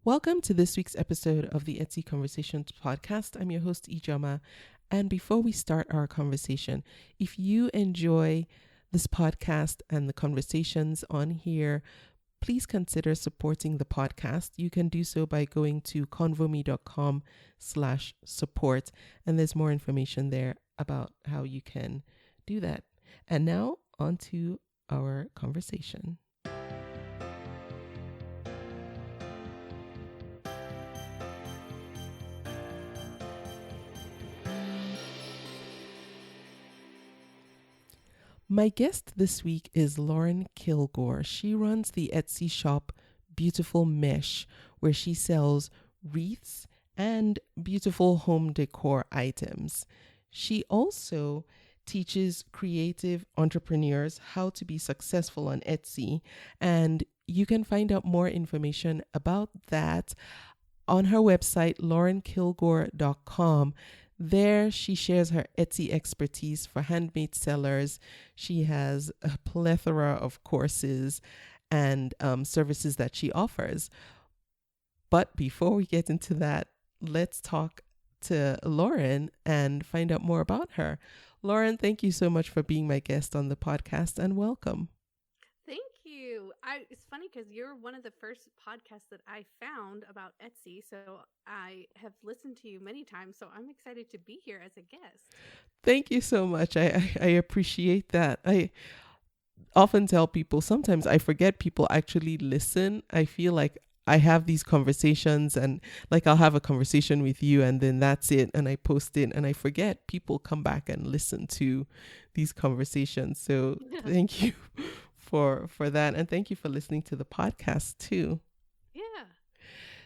Welcome to this week's episode of the Etsy Conversations podcast. I'm your host, Ijama. And before we start our conversation, if you enjoy this podcast and the conversations on here, please consider supporting the podcast. You can do so by going to convome.com/support. And there's more information there about how you can do that. And now on to our conversation. My guest this week is Lauren Kilgore. She runs the Etsy shop Beautiful Mesh, where she sells wreaths and beautiful home decor items. She also teaches creative entrepreneurs how to be successful on Etsy, and you can find out more information about that on her website, laurenkilgore.com. There, she shares her Etsy expertise for handmade sellers. She has a plethora of courses and services that she offers. But before we get into that, let's talk to Lauren and find out more about her. Lauren, thank you so much for being my guest on the podcast, and welcome. Thank you. It's funny because you're one of the first podcasts that I found about Etsy. So I have listened to you many times. So I'm excited to be here as a guest. Thank you so much. I appreciate that. I often tell people sometimes I forget people actually listen. I feel like I have these conversations and like I'll have a conversation with you and then that's it. And I post it and I forget people come back and listen to these conversations. So thank you for that. And thank you for listening to the podcast too. Yeah.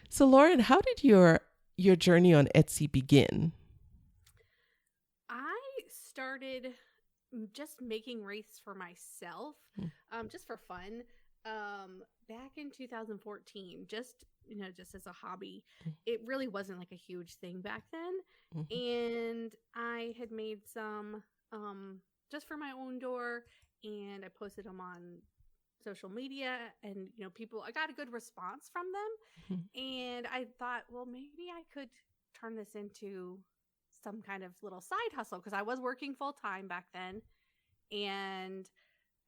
So Lauren, how did your journey on Etsy begin? I started just making wreaths for myself, just for fun, back in 2014, just as a hobby. It really wasn't like a huge thing back then. And I had made some just for my own door, and I posted them on social media, and I got a good response from them. And I thought, well, maybe I could turn this into some kind of little side hustle, because I was working full time back then, and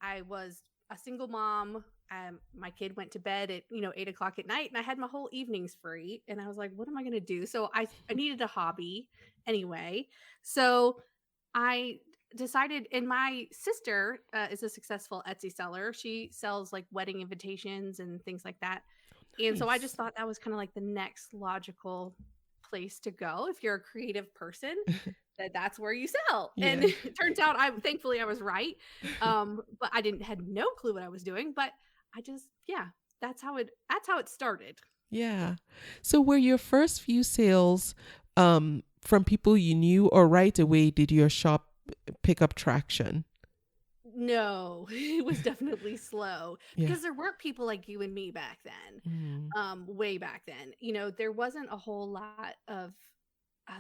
I was a single mom. My kid went to bed at 8:00 at night, and I had my whole evenings free. And I was like, what am I going to do? So I needed a hobby anyway. So I decided, and my sister is a successful Etsy seller. She sells like wedding invitations and things like that. And so I just thought that was kind of like the next logical place to go if you're a creative person. That's where you sell. Yeah. And it turns out thankfully I was right. But I had no clue what I was doing, but I just, that's how it started. Yeah. So were your first few sales from people you knew, or right away did your shop pick up traction? No, it was definitely slow because there weren't people like you and me back then. Way back then, there wasn't a whole lot of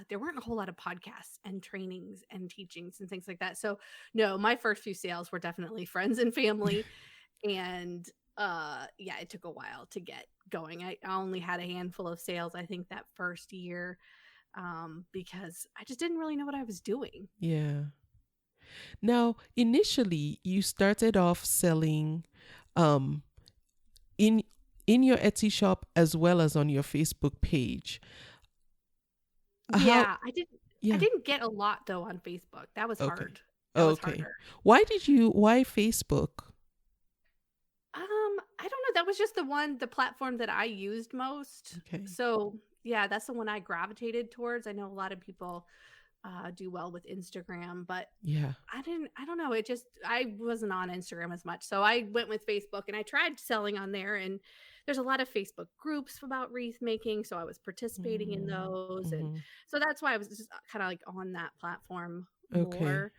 there weren't a whole lot of podcasts and trainings and teachings and things like that. So no, my first few sales were definitely friends and family. And it took a while to get going. I only had a handful of sales, I think, that first year, because I just didn't really know what I was doing. Yeah. Now, initially, you started off selling in your Etsy shop as well as on your Facebook page. I didn't get a lot though on Facebook. That was hard. That was harder. Why Facebook? I don't know. That was just the platform that I used most. Okay. So that's the one I gravitated towards. I know a lot of people do well with Instagram, but I don't know. I wasn't on Instagram as much. So I went with Facebook, and I tried selling on there, and there's a lot of Facebook groups about wreath making. So I was participating in those. And so that's why I was just kind of like on that platform more.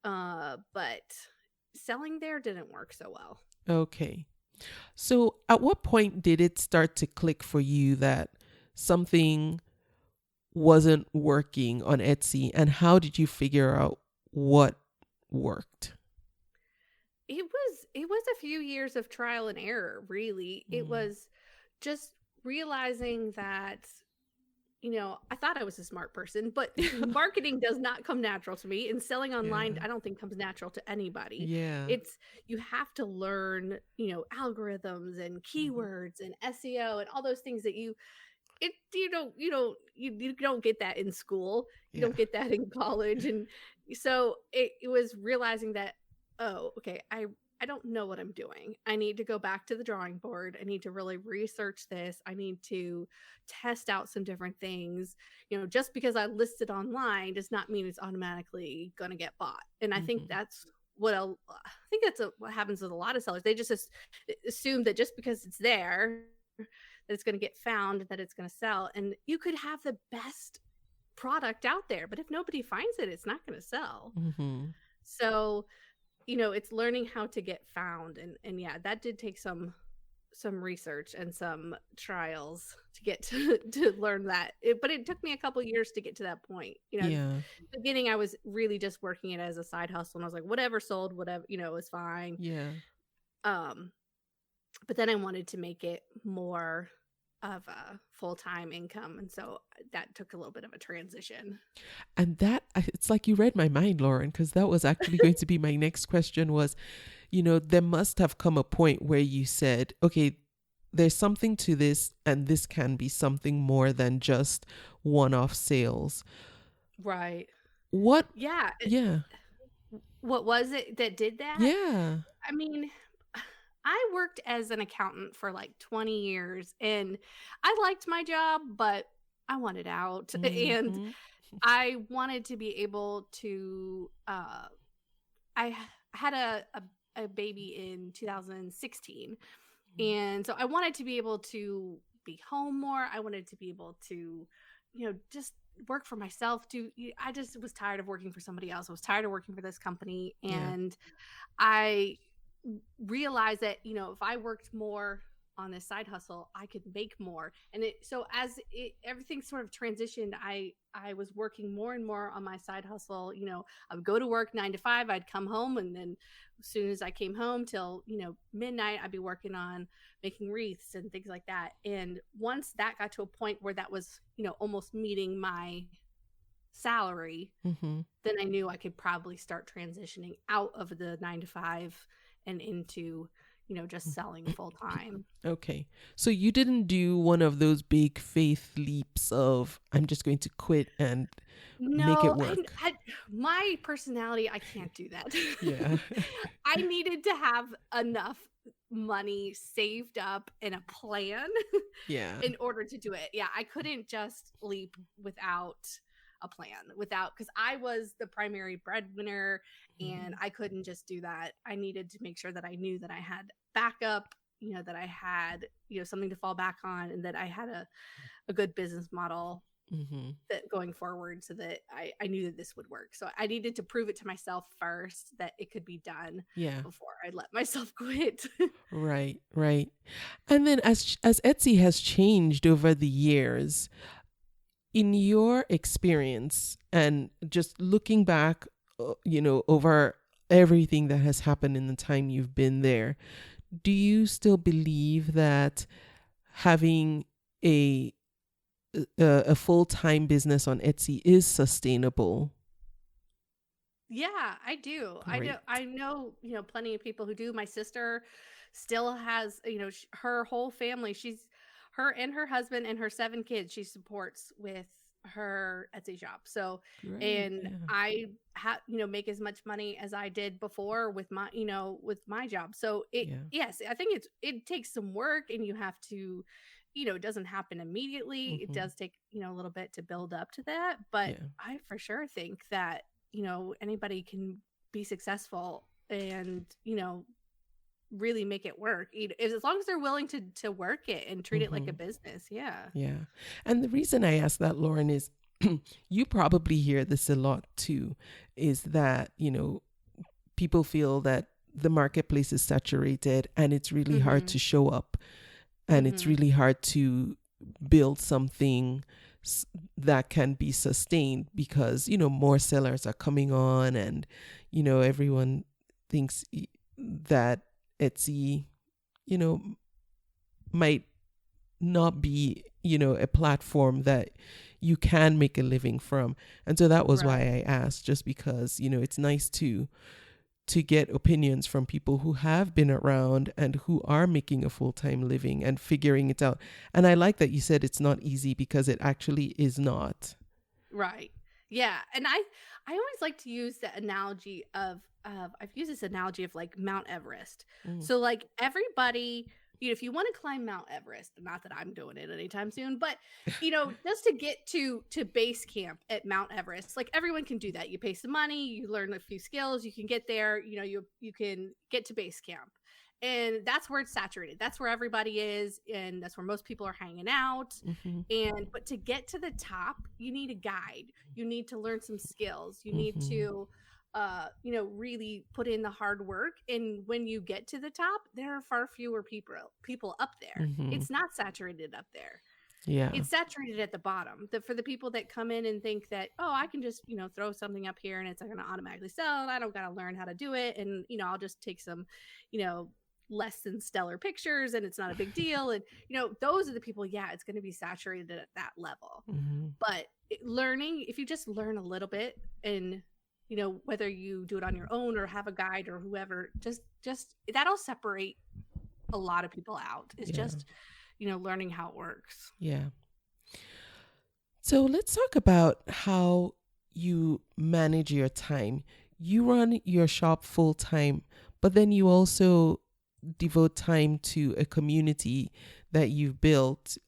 But selling there didn't work so well. Okay. So at what point did it start to click for you that something wasn't working on Etsy, and how did you figure out what worked? It was a few years of trial and error, really. It was just realizing that, I thought I was a smart person, but marketing does not come natural to me, and selling online, Yeah. I don't think comes natural to anybody. Yeah. It's, you have to learn, algorithms and Mhm. keywords and SEO and all those things that you don't get that in school. You Yeah. don't get that in college. And so it was realizing that, oh, okay, I don't know what I'm doing. I need to go back to the drawing board. I need to really research this. I need to test out some different things. Just because I listed online does not mean it's automatically going to get bought. And I think Mhm. that's what happens with a lot of sellers. They just assume that just because it's there, that it's going to get found, that it's going to sell. And you could have the best product out there, but if nobody finds it, it's not going to sell. Mhm. So, it's learning how to get found. And yeah, that did take some research and some trials to get to learn that. But it took me a couple years to get to that point. Yeah. Beginning, I was really just working it as a side hustle, and I was like, whatever sold, whatever, is fine. Yeah. Um, but then I wanted to make it more of a full-time income, and so that took a little bit of a transition. And it's like you read my mind, Lauren, because that was actually going to be my next question was, there must have come a point where you said, okay, there's something to this, and this can be something more than just one-off sales. Right. What? Yeah. Yeah. What was it that did that? Yeah. I mean, I worked as an accountant for like 20 years, and I liked my job, but I wanted out. And Mhm. I wanted to be able to, I had a baby in 2016. And so I wanted to be able to be home more. I wanted to be able to, just work for myself. I just was tired of working for somebody else. I was tired of working for this company. Yeah. And I realized that, if I worked more on this side hustle, I could make more. And everything sort of transitioned, I was working more and more on my side hustle. I would go to work 9 to 5, I'd come home, and then as soon as I came home till, midnight, I'd be working on making wreaths and things like that. And once that got to a point where that was, almost meeting my salary, Mhm. then I knew I could probably start transitioning out of the 9 to 5 and into, just selling full time. Okay. So you didn't do one of those big faith leaps of, I'm just going to quit and make it No, work. my personality, I can't do that. Yeah. I needed to have enough money saved up in a plan Yeah. in order to do it. Yeah, I couldn't just leap without a plan, because I was the primary breadwinner, and Mhm. I couldn't just do that. I needed to make sure that I knew that I had backup, that I had, something to fall back on, and that I had a good business model Mhm. that going forward, so that I knew that this would work. So I needed to prove it to myself first that it could be done Yeah. before I let myself quit. Right. Right. And then as Etsy has changed over the years, in your experience and just looking back, over everything that has happened in the time you've been there, do you still believe that having a a full-time business on Etsy is sustainable? Yeah, I do. Great. I know, plenty of people who do. My sister still has, her whole family. Her and her husband and her 7 kids she supports with her Etsy shop. So, Great. and Yeah. I make as much money as I did before with my job. So Yeah. yes, I think it takes some work, and you have to, it doesn't happen immediately. It Hmm. does take, a little bit to build up to that. But Yeah. I for sure think that, anybody can be successful and, really make it work, as long as they're willing to work it and treat it like a Hmm. business. Yeah. Yeah. And the reason I ask that, Lauren, is you probably hear this a lot too, is that, people feel that the marketplace is saturated and it's really hard Mhm. to show up and it's Mhm. really hard to build something that can be sustained because, more sellers are coming on and, everyone thinks that Etsy, you know, might not be, a platform that you can make a living from. And so that was why Right. I asked, just because, it's nice to get opinions from people who have been around and who are making a full-time living and figuring it out. And I like that you said it's not easy, because it actually is not. Right. Yeah. And I always like to use the analogy of I've used this analogy of like Mount Everest. Mm. So like everybody, if you want to climb Mount Everest, not that I'm doing it anytime soon, but just to get to base camp at Mount Everest, like everyone can do that. You pay some money, you learn a few skills, you can get there, you can get to base camp. And that's where it's saturated. That's where everybody is, and that's where most people are hanging out. Mm-hmm. But to get to the top, you need a guide. You need to learn some skills. You need Mm-hmm. to really put in the hard work. And when you get to the top, there are far fewer people up there. Mm-hmm. It's not saturated up there. Yeah. It's saturated at the bottom. For the people that come in and think that, oh, I can just throw something up here and it's going to automatically sell, and I don't got to learn how to do it, and I'll just take some less than stellar pictures and it's not a big deal. And those are the people, yeah, it's going to be saturated at that level. Mm-hmm. But learning, if you just learn a little bit, and whether you do it on your own or have a guide or whoever, just that'll separate a lot of people out. It's just learning how it works. Yeah. So let's talk about how you manage your time. You run your shop full time, but then you also devote time to a community that you've built,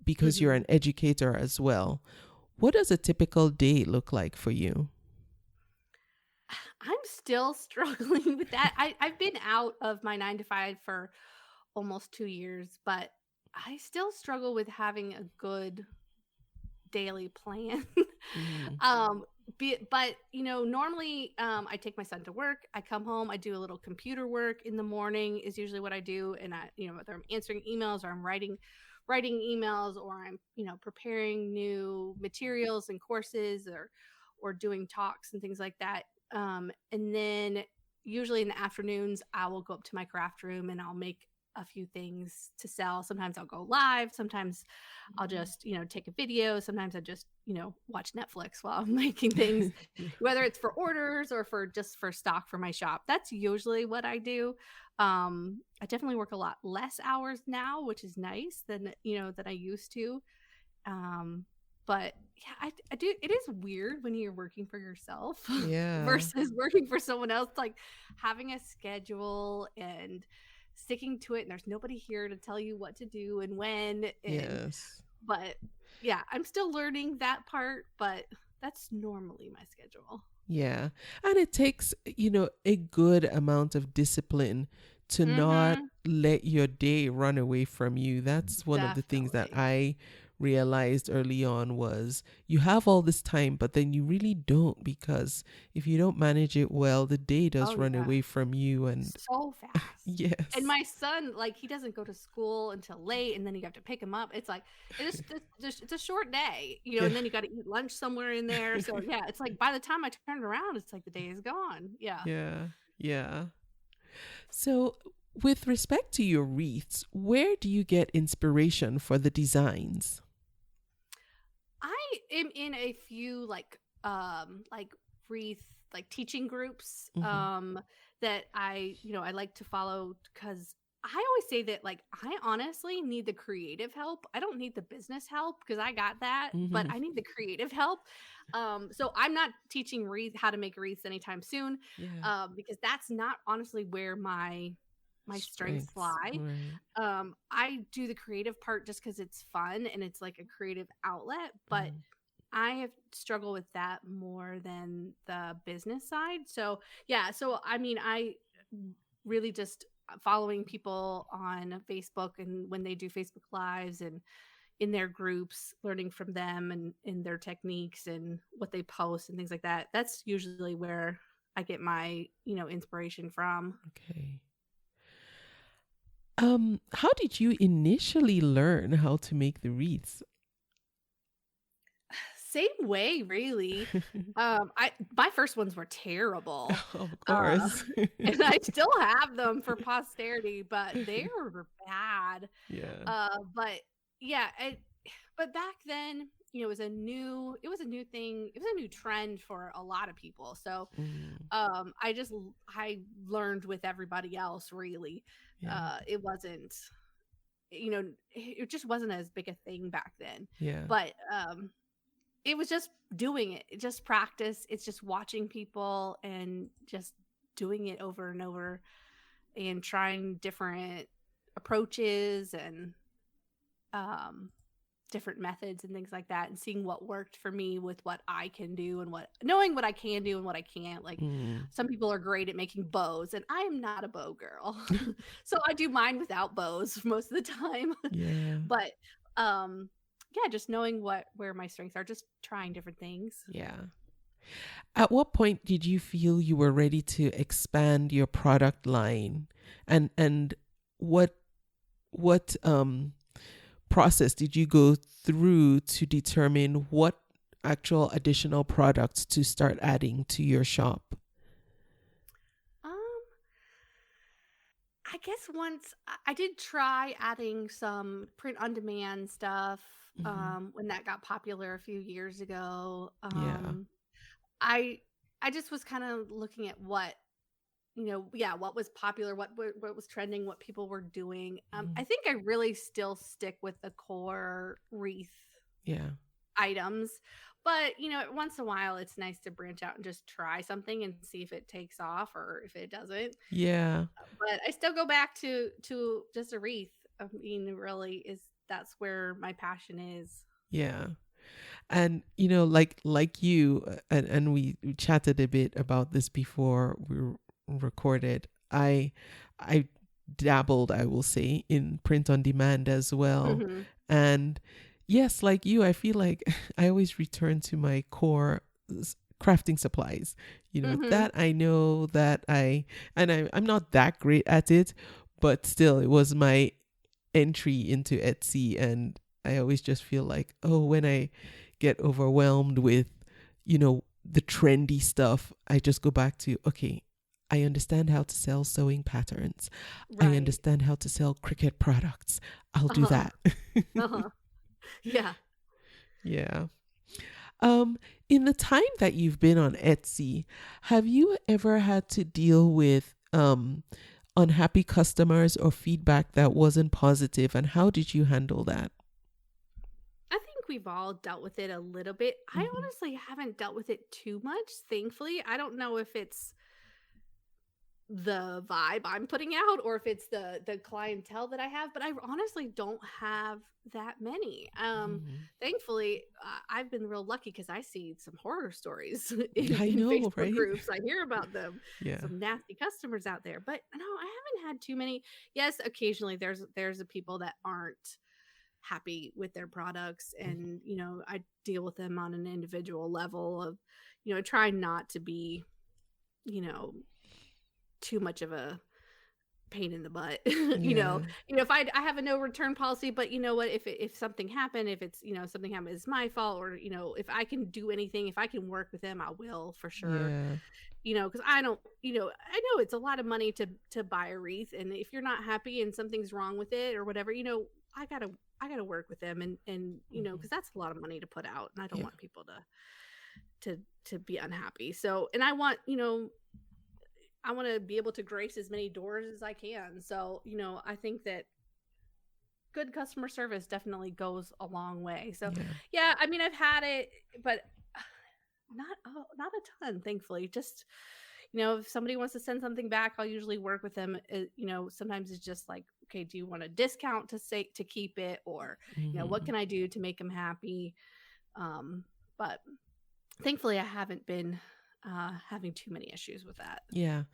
because you're an educator as well. What does a typical day look like for you? I'm still struggling with that. I've been out of my 9 to 5 for almost 2 years, but I still struggle with having a good daily plan. Mm-hmm. But normally I take my son to work, I come home, I do a little computer work in the morning is usually what I do. And I whether I'm answering emails or I'm writing emails, or I'm preparing new materials and courses, or doing talks and things like that. And then usually in the afternoons I will go up to my craft room and I'll make a few things to sell. Sometimes I'll go live, sometimes I'll just take a video, sometimes I just watch Netflix while I'm making things, Yeah. whether it's for orders or for just for stock for my shop. That's usually what I do. I definitely work a lot less hours now, which is nice than than I used to. But yeah, I do. It is weird when you're working for yourself Yeah. versus working for someone else, like having a schedule and sticking to it, and there's nobody here to tell you what to do and when. And Yes. but yeah, I'm still learning that part, but that's normally my schedule. Yeah. And it takes, a good amount of discipline to not Mm-hmm. let your day run away from you. That's one of the things that Definitely. I realized early on, was you have all this time, but then you really don't, because if you don't manage it well, the day does Oh run yeah. away from you. And So fast. And yes. my son, like, he doesn't go to school until late, and then you have to pick him up. It's like it's a short day, Yeah. and then you got to eat lunch somewhere in there. So yeah, it's like by the time I turn around, it's like the day is gone. Yeah. Yeah. Yeah. So, with respect to your wreaths, where do you get inspiration for the designs? I am in a few like wreath like teaching groups Mm-hmm. that I like to follow, because I always say that, like, I honestly need the creative help. I don't need the business help because I got that, but Mm-hmm. I need the creative help. So I'm not teaching how to make wreaths anytime soon, Yeah. because that's not honestly where my strengths Strengths. lie. Right. I do the creative part just because it's fun and it's like a creative outlet, but Mm. I have struggled with that more than the business side. So yeah, so I mean, I really just following people on Facebook, and when they do Facebook Lives and in their groups, learning from them and in their techniques and what they post and things like that. That's usually where I get my inspiration from. Okay. How did you initially learn how to make the wreaths? Same way, really. I my first ones were terrible. Of Uh, course. and I still have them for posterity, but they were bad. Yeah. But yeah, but back then, it was a new thing. It was a new trend for a lot of people. So, Mm, I learned with everybody else. Really, yeah. it wasn't, it just wasn't as big a thing back then. Yeah. But it was just doing it, just practice. It's just watching people and just doing it over and over and trying different approaches and um different methods and things like that, and seeing what worked for me with what I can do and knowing what I can do and what I can't. Like, Mm, some people are great at making bows and I am not a bow girl. So I do mine without bows most of the time. yeah. But yeah, just knowing where my strengths are, just trying different things. Yeah. At what point did you feel you were ready to expand your product line? And what process did you go through to determine what actual additional products to start adding to your shop? Um, I guess once I did try adding some print on demand stuff, Hmm. when that got popular a few years ago. Yeah. I I just was kind of looking at what, yeah, what was popular, what was trending, what people were doing. Mhm. I think I really still stick with the core wreath Yeah. items, but once in a while it's nice to branch out and just try something and see if it takes off or if it doesn't. Yeah. But I still go back to just a wreath. I mean, really, is that's where my passion is. Yeah. And like you, and we chatted a bit about this before we recorded. I dabbled, I will say, in print on demand as well. Hmm. And yes, like you, I feel like I always return to my core crafting supplies. Hmm. That I know that I'm not that great at it, but still it was my entry into Etsy. And I always just feel like, oh, when I get overwhelmed with, the trendy stuff, I just go back to, okay, I understand how to sell sewing patterns. I Right. understand how to sell Cricut products. I'll do Uh-huh. that. Uh-huh. Yeah. Yeah. Um, in the time that you've been on Etsy, have you ever had to deal with unhappy customers or feedback that wasn't positive, and how did you handle that? I think we've all dealt with it a little bit. I Hmm. honestly haven't dealt with it too much, thankfully. I don't know if it's the vibe I'm putting out or if it's the clientele that I have, but I honestly don't have that many. Hmm. Thankfully, I've been real lucky because I see some horror stories I in know, Facebook right? groups. I hear about them, Yeah. some nasty customers out there, but no, I haven't had too many. Yes, occasionally there's a people that aren't happy with their products, Mhm. and I deal with them on an individual level of, try not to be, you know too much of a pain in the butt. Yeah. If I have a no return policy, but you know what, if something happened, if it's, something happened, it's my fault, or if I can do anything, if I can work with them, I will for sure. Yeah. Because I don't, I know it's a lot of money to buy a wreath, and if you're not happy and something's wrong with it or whatever, I gotta work with them, and Mhm. because that's a lot of money to put out, and I don't Yeah. want people to be unhappy. So, and I want to be able to grace as many doors as I can. So, I think that good customer service definitely goes a long way. So, Yeah. yeah, I mean, I've had it, but not a ton, thankfully. Just, if somebody wants to send something back, I'll usually work with them. Sometimes it's just like, okay, do you want a discount to keep it, or what Hmm. can I do to make them happy? Um, but thankfully, I haven't been having too many issues with that. Yeah.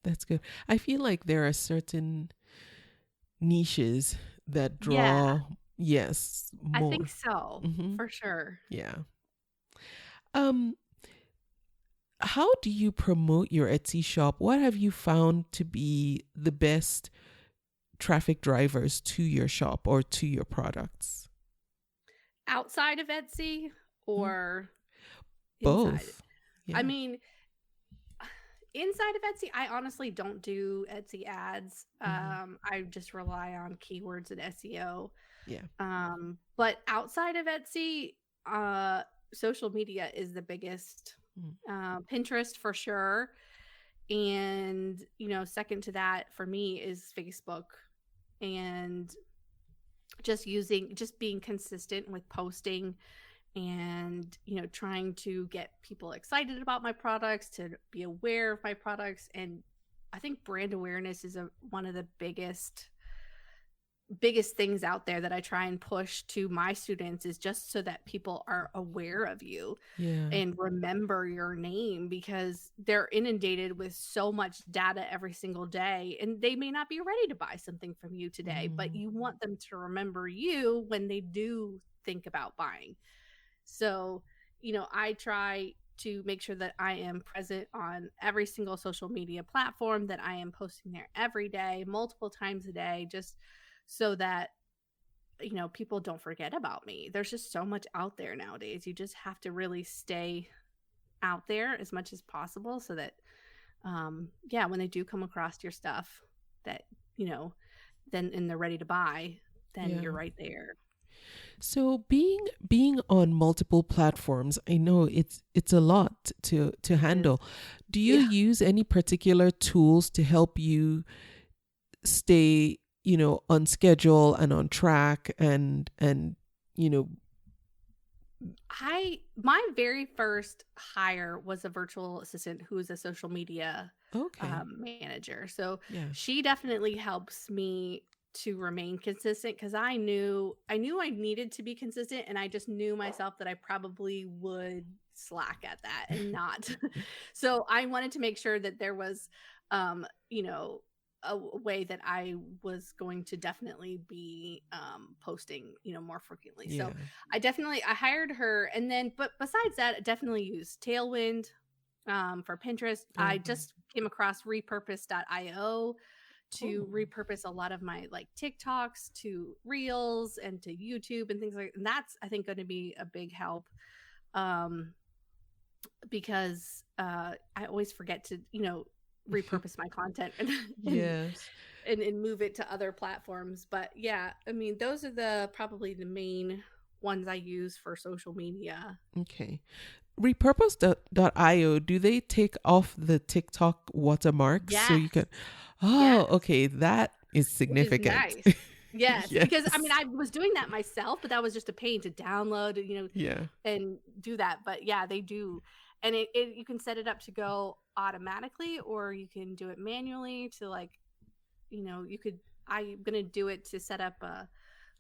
That's good. I feel like there are certain niches that Yeah, draw, yes, I think more. so, Hmm. for sure. Yeah. Um, how do you promote your Etsy shop? What have you found to be the best traffic drivers to your shop or to your products? Outside of Etsy Mm, or inside? both. I Yeah. mean, inside of Etsy, I honestly don't do Etsy ads. Hmm. I just rely on keywords and SEO. Yeah. But outside of Etsy, social media is the biggest. Pinterest for sure. And, second to that for me is Facebook, and just being consistent with posting, and, trying to get people excited about my products, to be aware of my products. And I think brand awareness is one of the biggest things out there that I try and push to my students, is just so that people are aware of you and remember your name, because they're inundated with so much data every single day, and they may not be ready to buy something from you today, but you want them to remember you when they do think about buying. So, I try to make sure that I am present on every single social media platform, that I am posting there every day, multiple times a day, just so that, people don't forget about me. There's just so much out there nowadays. You just have to really stay out there as much as possible, so that, when they do come across your stuff, that, then, and they're ready to buy, then you're right there. So being on multiple platforms, I know it's a lot to handle. Do you use any particular tools to help you stay, on schedule and on track, and my very first hire was a virtual assistant who is a social media manager. So she definitely helps me to remain consistent, because I knew I needed to be consistent, and I just knew myself that I probably would slack at that and not. So I wanted to make sure that there was, a way that I was going to definitely be posting, more frequently. So I hired her, and then, but besides that, I definitely used Tailwind for Pinterest. I just came across repurpose.io to repurpose a lot of my TikToks to Reels and to YouTube and things like that. And that's, I think, going to be a big help, because I always forget to, repurpose my content and move it to other platforms. But I mean, those are probably the main ones I use for social media. Okay. Repurpose.io, do they take off the TikTok watermarks so you can? Okay, that is significant. Which is nice. Yes, because I mean, I was doing that myself, but that was just a pain to download, and do that. But they do. And you can set it up to go automatically, or you can do it manually to I'm going to do it to set up a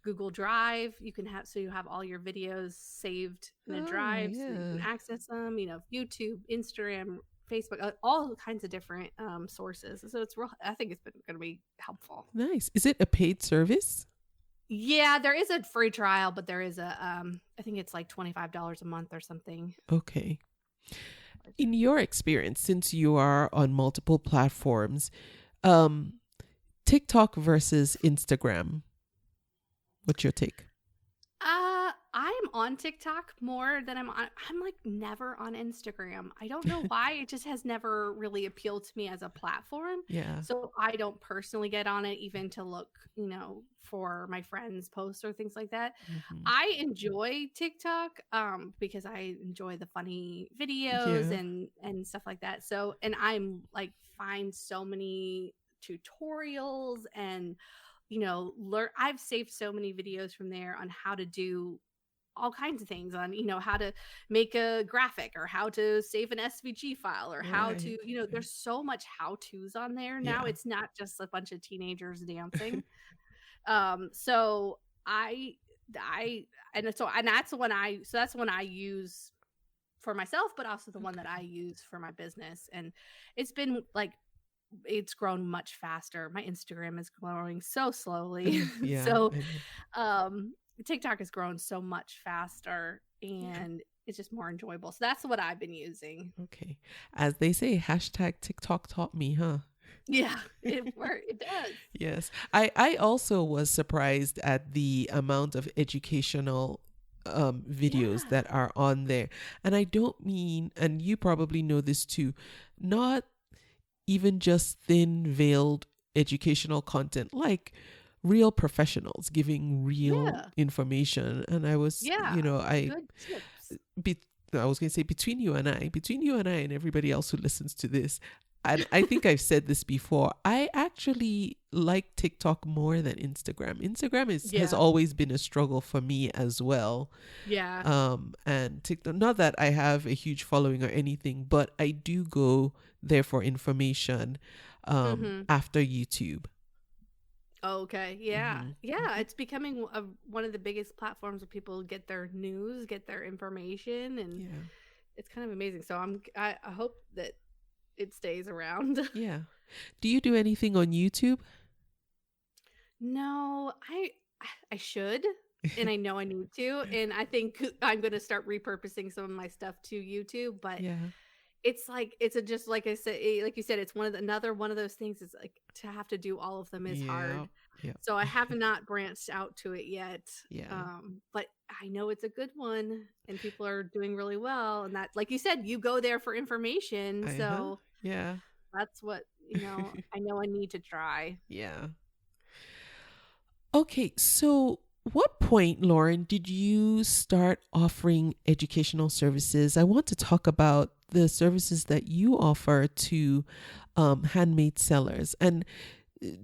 Google Drive. You can so you have all your videos saved in a drive, so you can access them, YouTube, Instagram, Facebook, all kinds of different sources. So I think it's going to be helpful. Nice. Is it a paid service? Yeah, there is a free trial, but there is I think it's like $25 a month or something. Okay. In your experience, since you are on multiple platforms, TikTok versus Instagram, what's your take? I am on TikTok more than I'm never on Instagram. I don't know why. It just has never really appealed to me as a platform. Yeah. So I don't personally get on it, even to look, for my friends' posts or things like that. Mm-hmm. I enjoy TikTok because I enjoy the funny videos and stuff like that. So, and I'm find so many tutorials and I've saved so many videos from there on how to do all kinds of things, on how to make a graphic, or how to save an SVG file, or how to there's so much how-tos on there now. It's not just a bunch of teenagers dancing. So that's the one I use for myself, but also the one that I use for my business. And it's been it's grown much faster. My Instagram is growing so slowly. So TikTok has grown so much faster, and it's just more enjoyable. So that's what I've been using. Okay. As they say, #TikTok taught me, huh? Yeah, it works. It does. Yes. I also was surprised at the amount of educational videos that are on there. And I don't mean, and you probably know this too, not even just thin veiled educational content, like real professionals giving real Yeah. information. And I was, Yeah. I Good tips. be, I was going to say between you and I and everybody else who listens to this, and I think I've said this before, I actually like TikTok more than Instagram. Instagram has Yeah. always been a struggle for me as well. Yeah. And TikTok, not that I have a huge following or anything, but I do go there for information Mhm. after YouTube. Okay. Yeah. Mm-hmm. Yeah. Mm-hmm. It's becoming one of the biggest platforms where people get their news, get their information, and Yeah. it's kind of amazing. So I hope that it stays around. Yeah. Do you do anything on YouTube? No, I should, and I know I need to, and I think I'm going to start repurposing some of my stuff to YouTube, but Yeah. it's like it's a just like I said, like you said, it's another one of those things is like to have to do all of them is Yeah. hard. Yeah. So I have not branched out to it yet. Yeah. But I know it's a good one and people are doing really well, and that like you said, you go there for information, Uh-huh. so Yeah. that's what, I know I need to try. Yeah. Okay, so what point, Lauren, did you start offering educational services? I want to talk about the services that you offer to handmade sellers. And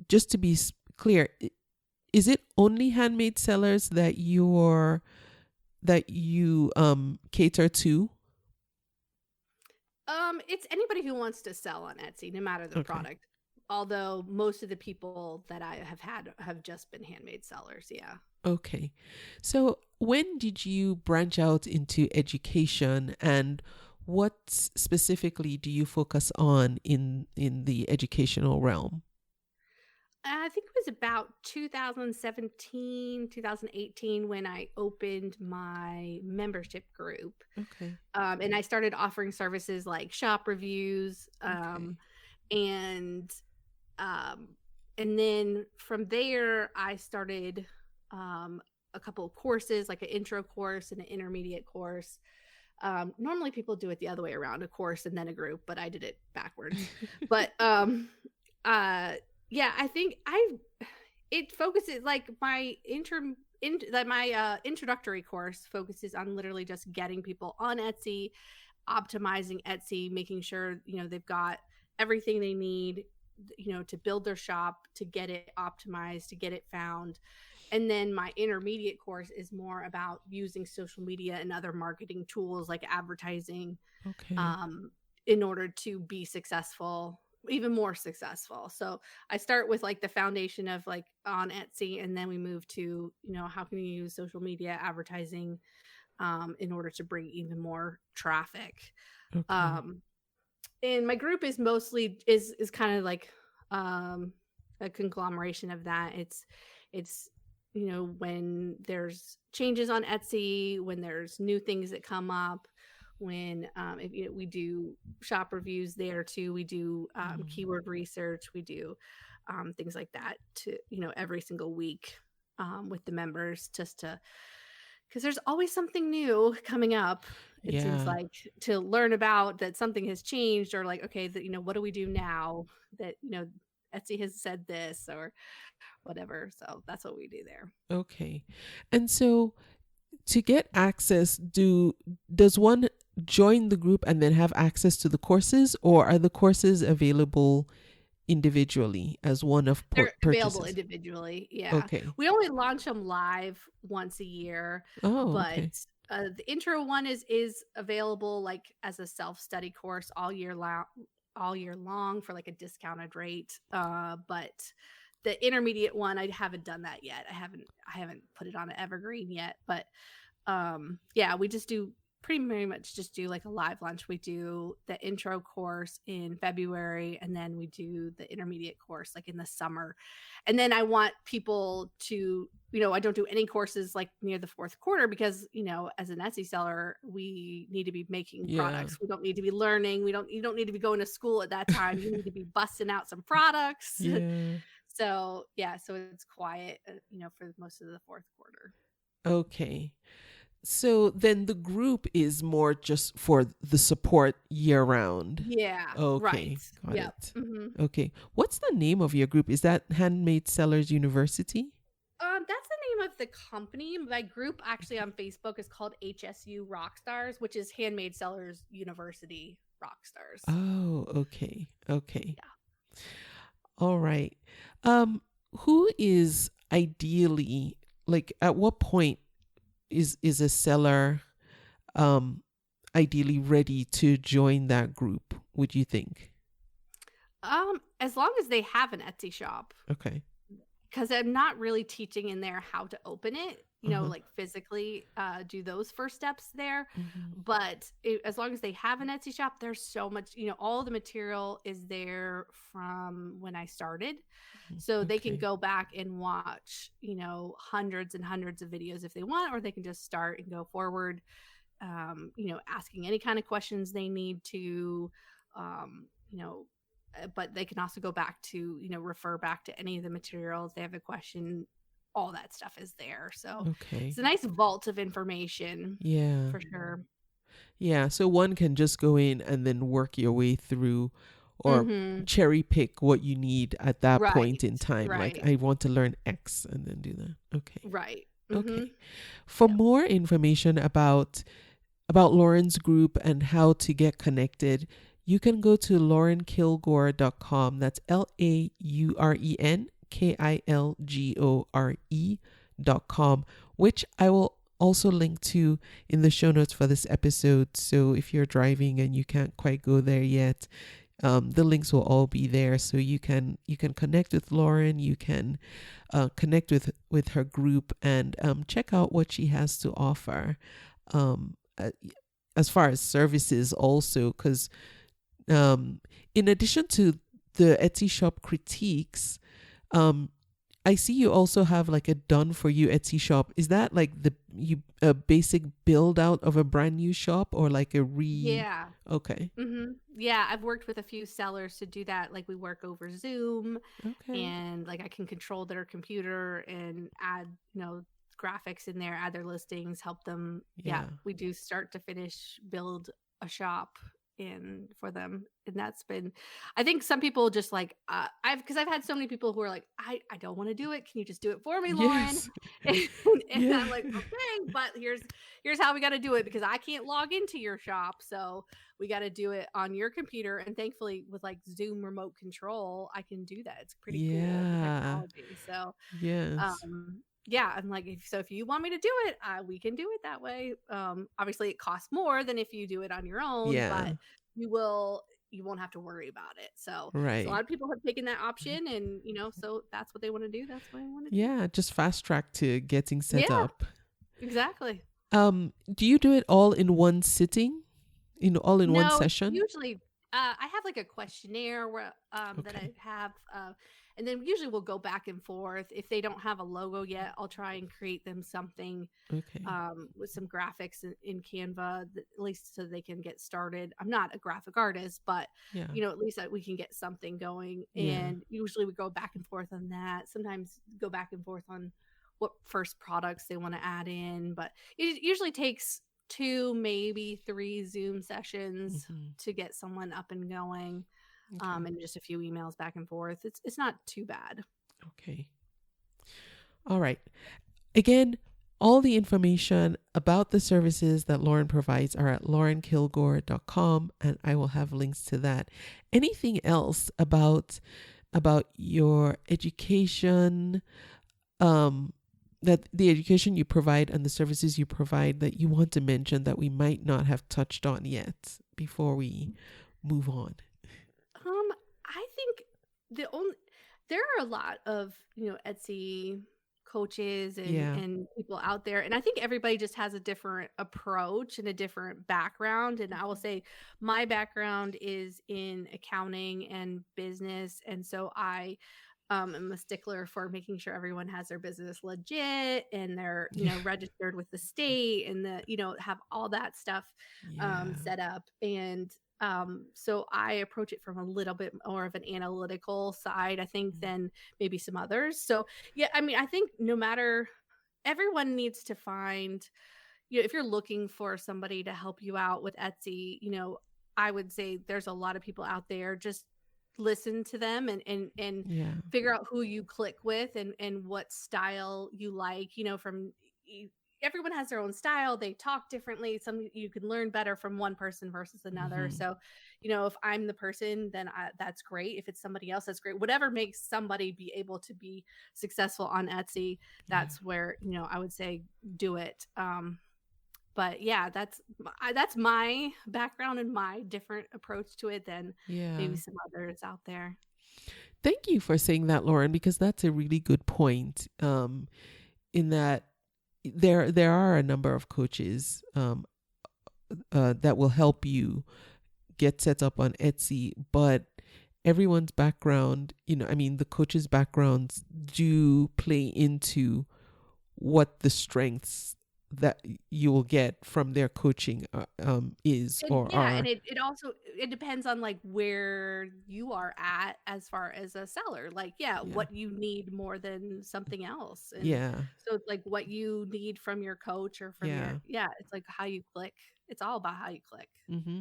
just to be clear, is it only handmade sellers that you cater to? It's anybody who wants to sell on Etsy, no matter the Okay. product. Although most of the people that I have had have just been handmade sellers. Yeah. Okay. So when did you branch out into education, and what specifically do you focus on in the educational realm? I think it was about 2017, 2018 when I opened my membership group. Okay. And I started offering services like shop reviews. Okay. And um, and then from there, I started um, a couple of courses, like an intro course and an intermediate course. Normally people do it the other way around, a course and then a group, but I did it backwards. But uh yeah, I think it focuses like my introductory course focuses on literally just getting people on Etsy, optimizing Etsy, making sure, they've got everything they need, to build their shop, to get it optimized, to get it found. And then my intermediate course is more about using social media and other marketing tools like advertising, Okay. um, in order to be successful, even more successful. So I start with like the foundation of like on Etsy, and then we move to, how can you use social media advertising in order to bring even more traffic. Okay. Um, and my group is mostly is kind of like um a conglomeration of that. It's when there's changes on Etsy, when there's new things that come up, when if, we do shop reviews there too, we do Mm. keyword research, we do things like that to every single week with the members, just to because there's always something new coming up. It seems Yeah. like to learn about that something has changed, or like, okay, that what do we do now that Etsy has said this or whatever. So that's what we do there. Okay. And so to get access, does one join the group and then have access to the courses, or are the courses available individually as one of They're available purchases? individually. Yeah. Okay. We only launch them live once a year, Oh, but okay. the intro one is available like as a self-study course all year long for like a discounted rate. But the intermediate one, I haven't done that yet. I haven't put it on an evergreen yet, but yeah, we just do pretty much just do like a live lunch. We do the intro course in February, and then we do the intermediate course like in the summer. And then I want people to, I don't do any courses like near the fourth quarter because, as an Etsy seller, we need to be making Yeah. products. We don't need to be learning. You don't need to be going to school at that time. You need to be busting out some products. Yeah. So yeah, so it's quiet, for most of the fourth quarter. Okay. So then the group is more just for the support year round. Yeah, right. Okay, got Yep. it. Hmm. Okay. What's the name of your group? Is that Handmade Sellers University? That's the name of the company. My group actually on Facebook is called HSU Rockstars, which is Handmade Sellers University Rockstars. Oh, okay. Okay. Yeah. All right. Um, who is ideally, like, at what point is a seller um ideally ready to join that group, would you think? As long as they have an Etsy shop, Okay. because I'm not really teaching in there how to open it, Uh-huh. like physically do those first steps there. Hmm. But as long as they have an Etsy shop, there's so much, all the material is there from when I started. So they can Okay. go back and watch, hundreds and hundreds of videos if they want, or they can just start and go forward, asking any kind of questions they need to, um, you know, but they can also go back to, refer back to any of the materials. They have a question, all that stuff is there. So Okay. it's a nice vault of information Yeah. for sure. Yeah. So one can just go in and then work your way through or Mm-hmm. cherry pick what you need at that Right. point in time. Like, Right. I want to learn X and then do that. Okay. Right. Mm-hmm. Okay. For Yep. more information about Lauren's group and how to get connected, you can go to laurenkilgore.com. That's LAURENKILGORE.com, which I will also link to in the show notes for this episode. So if you're driving and you can't quite go there yet, the links will all be there. So you can connect with Lauren. You can connect with her group and check out what she has to offer. As far as services also, because in addition to the Etsy shop critiques, um, I see you also have like a done for you Etsy shop. Is that like a basic build out of a brand new shop or like a re? Yeah. Okay. Mm-hmm. Yeah, I've worked with a few sellers to do that. Like we work over Zoom, Okay. and like I can control their computer and add, graphics in there, add their listings, help them. Yeah, Yeah. we do start to finish build a shop in for them. And that's been, I think some people just like, because I've had so many people who are like, I don't want to do it. Can you just do it for me, Lauren? Yes. And Yeah. I'm like, okay, but here's how we got to do it, because I can't log into your shop. So we got to do it on your computer. And thankfully with like Zoom remote control, I can do that. It's pretty cool, the Yeah. technology. So Yes. yeah, I'm like, if you want me to do it, we can do it that way. Obviously it costs more than if you do it on your own, Yeah. but you won't have to worry about it. So a Right. lot of people have taken that option, and so that's what they want to do. That's what I want to do. Yeah. Just fast track to getting set Yeah, up. exactly. Do you do it all in one sitting? All in one No, session? usually I have like a questionnaire where that I Okay. have, and then usually we'll go back and forth. If they don't have a logo yet, I'll try and create them something Okay. with some graphics in Canva, at least so they can get started. I'm not a graphic artist, but Yeah. at least that we can get something going. Yeah. And usually we go back and forth on that. Sometimes go back and forth on what first products they want to add in, but it usually takes 2, maybe 3 Zoom sessions Hmm. to get someone up and going, Okay. and just a few emails back and forth. It's not too bad. Okay. All right. Again, all the information about the services that Lauren provides are at laurenkilgore.com, and I will have links to that. Anything else about your education, that the education you provide and the services you provide that you want to mention that we might not have touched on yet before we move on? I think the only there are a lot of Etsy coaches and Yeah. people out there, and I think everybody just has a different approach and a different background. And I will say my background is in accounting and business, and so I am a stickler for making sure everyone has their business legit and they're Yeah. registered with the state, and have all that stuff Yeah. set up. And so I approach it from a little bit more of an analytical side, I think, than maybe some others. So yeah, I mean, I think no matter, everyone needs to find if you're looking for somebody to help you out with Etsy, I would say there's a lot of people out there. Just listen to them and Yeah. figure out who you click with and what style you like, from e- everyone has their own style. They talk differently. Some you can learn better from one person versus another. Hmm. So, if I'm the person, then that's great. If it's somebody else, that's great. Whatever makes somebody be able to be successful on Etsy, Yeah. that's where, I would say do it. But yeah, that's my background and my different approach to it than Yeah. maybe some others out there. Thank you for saying that, Lauren, because that's a really good point. In that there are a number of coaches that will help you get set up on Etsy, but everyone's background, I mean, the coaches' backgrounds do play into what the strengths that you will get from their coaching is And or yeah, and are. it also it depends on like where you are at as far as a seller. Like, yeah, Yeah. what you need more than something else. And Yeah. so it's like what you need from your coach or from Yeah. your it's like how you click. It's all about how you click. Hmm.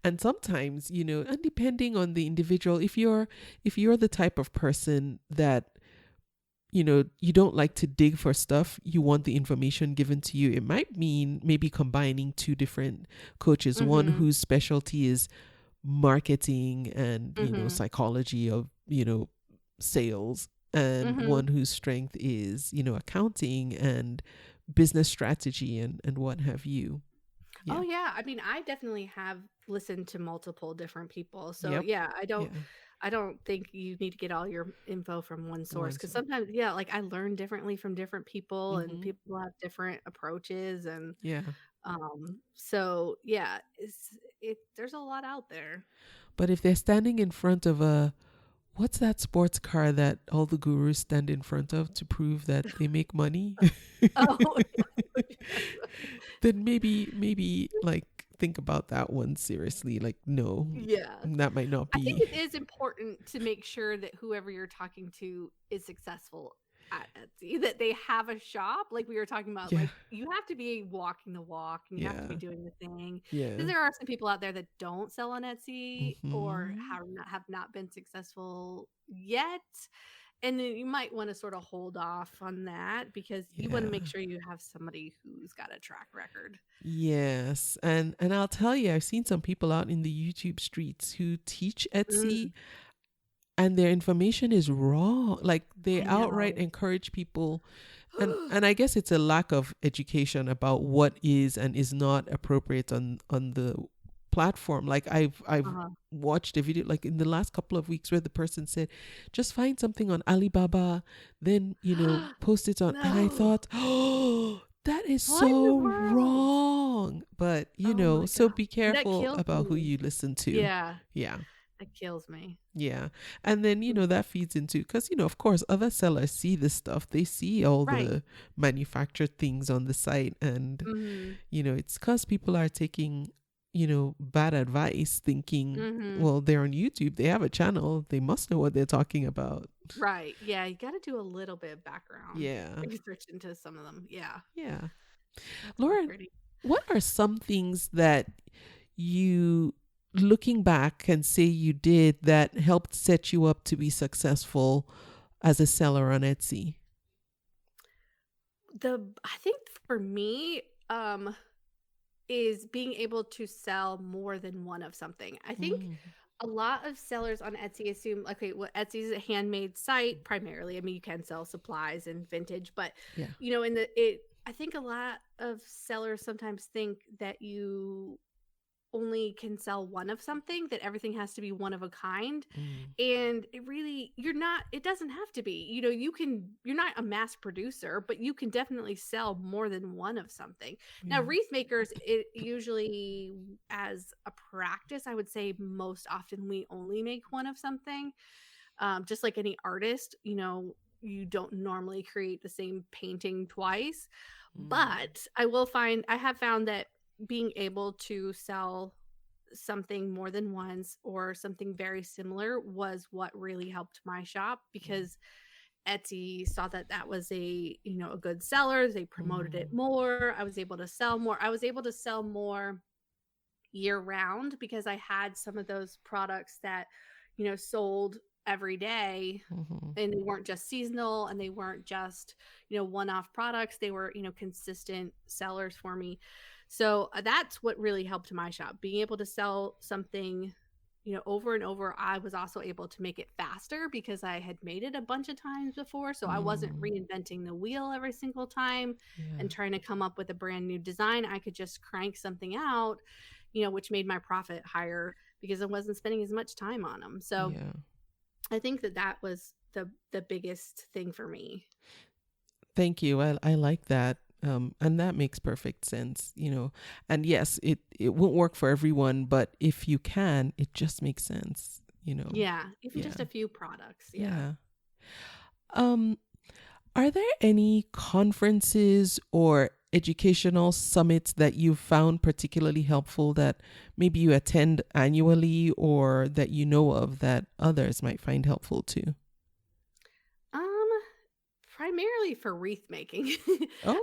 And sometimes, and depending on the individual, if you're the type of person that you don't like to dig for stuff, you want the information given to you, it might mean maybe combining two different coaches, one Mhm. whose specialty is marketing and Mhm. psychology of sales, and Mhm. one whose strength is accounting and business strategy and what have you. Oh Yeah. yeah, I mean, I definitely have listened to multiple different people. So Yep. yeah, Yeah. I don't think you need to get all your info from one source One because sort. sometimes like I learn differently from different people and Mm-hmm. people have different approaches and Yeah. so yeah, there's a lot out there. But if they're standing in front of what's that sports car that all the gurus stand in front of to prove that they make money? Oh Then maybe like think about that one seriously. Like, no, yeah. that might not I think be. it is important to make sure that whoever you're talking to is successful at Etsy, that they have a shop. Like we were talking about, Yeah. like you have to be walking the walk and you have to be Yeah. doing the thing. Yeah. Because there are some people out there that don't sell on Etsy or Hmm. have not been successful yet. And then you might want to sort of hold off on that because you want to make Yeah. sure you have somebody who's got a track record. Yes. And I'll tell you, I've seen some people out in the YouTube streets who teach Etsy, Mm, and their information is wrong. Like, they I outright know. encourage people, and I guess it's a lack of education about what is and is not appropriate on the platform. Like, I've uh-huh. watched a video like in the last couple of weeks where the person said, just find something on Alibaba, then post it on, and I No. thought, oh, that is What in the so world? wrong. But Oh my so god. be That careful kills about who me. you listen to. Yeah, Yeah. that kills me. Yeah. And then, Mm, that feeds into, because, of course, other sellers see this stuff. They see all right. the manufactured things on the site. And, Mhm. it's because people are taking, bad advice, thinking, Mhm. well, they're on YouTube, they have a channel, they must know what they're talking about. Right. Yeah, you gotta do a little bit of background Yeah. research into some of them. Yeah. Yeah. That's so Lauren, pretty. what are some things that you, looking back, can say you did that helped set you up to be successful as a seller on Etsy? I think for me, is being able to sell more than one of something. I think Mm, a lot of sellers on Etsy assume, okay, well, Etsy is a handmade site primarily. I mean, you can sell supplies and vintage, but yeah. I think a lot of sellers sometimes think that you only can sell one of something, that everything has to be one of a kind. Mm, And it doesn't have to be. You're not a mass producer, but you can definitely sell more than one of something. Now, yeah. wreath makers, it usually, as a practice, I would say most often we only make one of something. Just like any artist, you don't normally create the same painting twice. Mm, But I have found that being able to sell something more than once or something very similar was what really helped my shop mm, because Etsy saw that that was a, you know, a good seller. They promoted it Mm, more. I was able to sell more. I was able to sell more year round because I had some of those products that, you know, sold every day, mhm. and they weren't just seasonal, and they weren't just, you know, one-off products. They were, you know, consistent sellers for me. So that's what really helped my shop, being able to sell something, you know, over and over. I was also able to make it faster because I had made it a bunch of times before, so I wasn't Mm, reinventing the wheel every single time yeah, and trying to come up with a brand new design. I could just crank something out, you know, which made my profit higher because I wasn't spending as much time on them. So yeah. I think that that was the biggest thing for me. Thank you. I like that. And that makes perfect sense, you know. And yes, it won't work for everyone, but if you can, it just makes sense, you know. Yeah, even Yeah. just a few products. Yeah. Yeah. Um, are there any conferences or educational summits that you've found particularly helpful that maybe you attend annually or that you know of that others might find helpful too? Um, Primarily for wreath making.